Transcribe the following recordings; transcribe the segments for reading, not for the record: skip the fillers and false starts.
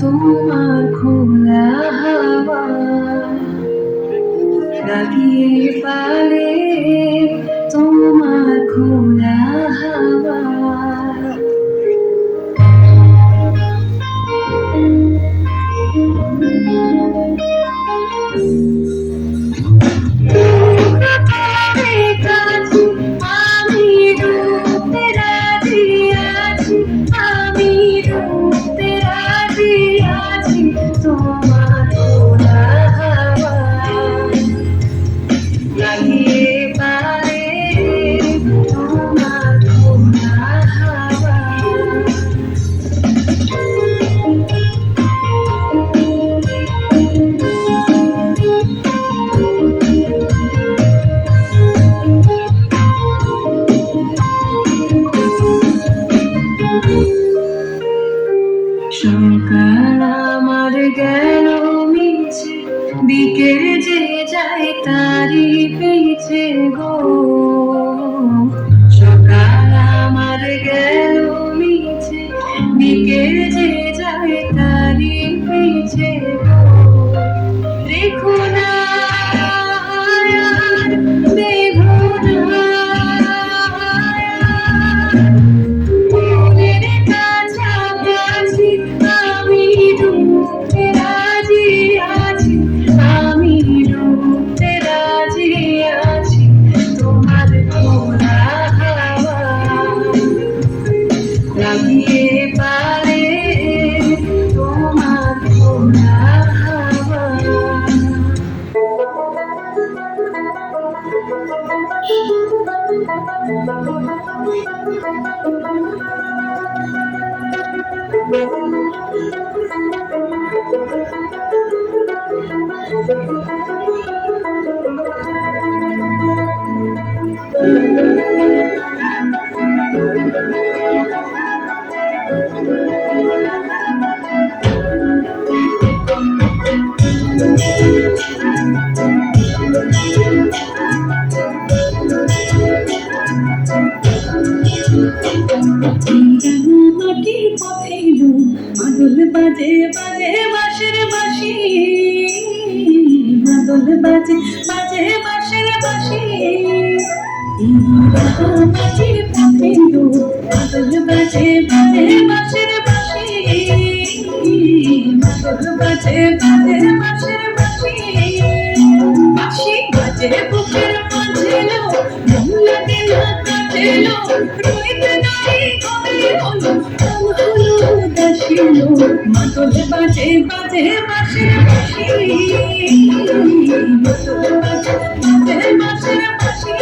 তোমার খোলা হাওয়া লাগিয়ে পারে তোমার খোলা হাওয়া সকাল আমার গেল মিছে বিকেল যে যায় তারি পিছে গো সকাল আমার গেল মিছে বিকেল যে যায় তারি পিছে গো রেখো না লাগিয়ে পারে তোমার খোলা হাওয়া মাটির পথে মাদল বাজে বাজে বাঁশের বাঁশি মাদল বাজে বাজে বাঁশের বাঁশি মাটির পথে মাদল বাজে বাজে বাঁশের বাঁশি মাদল বাজে বাজে বাঁশের বাঁশি বাঁশি বাজে বুকের মাঝে মন লাগে না কাটেলো রইতে নাই ঘরে হলো মাদল বাজে বাজে বাঁশের বাঁশি মাদল বাজে বাজে বাঁশের বাঁশি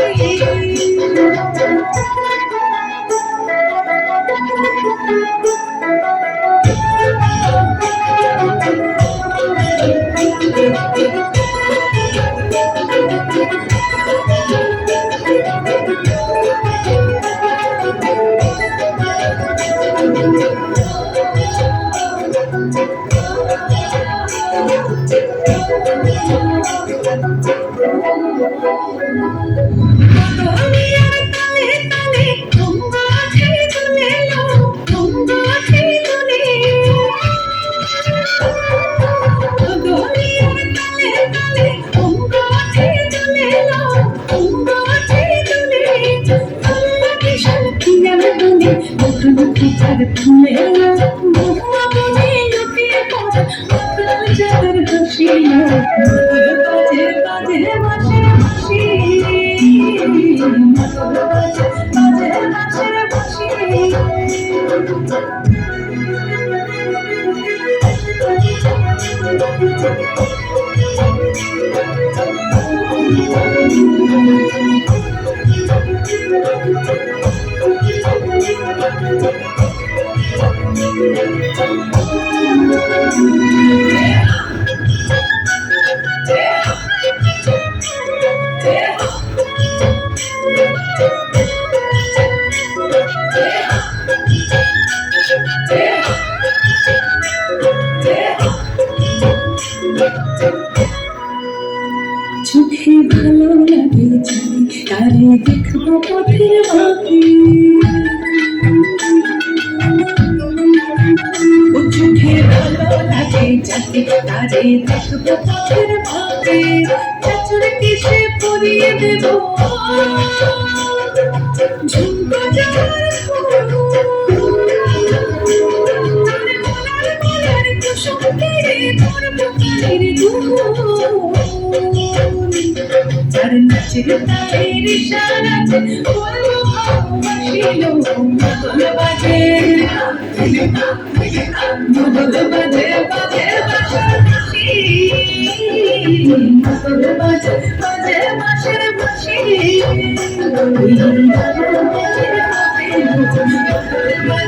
চোখে ভালো লাগে তারে দেখবো পথের বাকি চোখে সাজে যাকে তারে দেখবো পথের ভাবে চাচুর কেশে পরিয়ে দেব ঝুমকো যাওয়ার কুসুম কেড়ে করবো কানের দুল যার নাচের তালের ইশারাতে বলবো ভালোবাসিল মাদল বাজে মাদল বাজে বাজে বাঁশির বাঁশি মাদল বাজে বাজে বাঁশির বাঁশি মাদল বাজে বাজে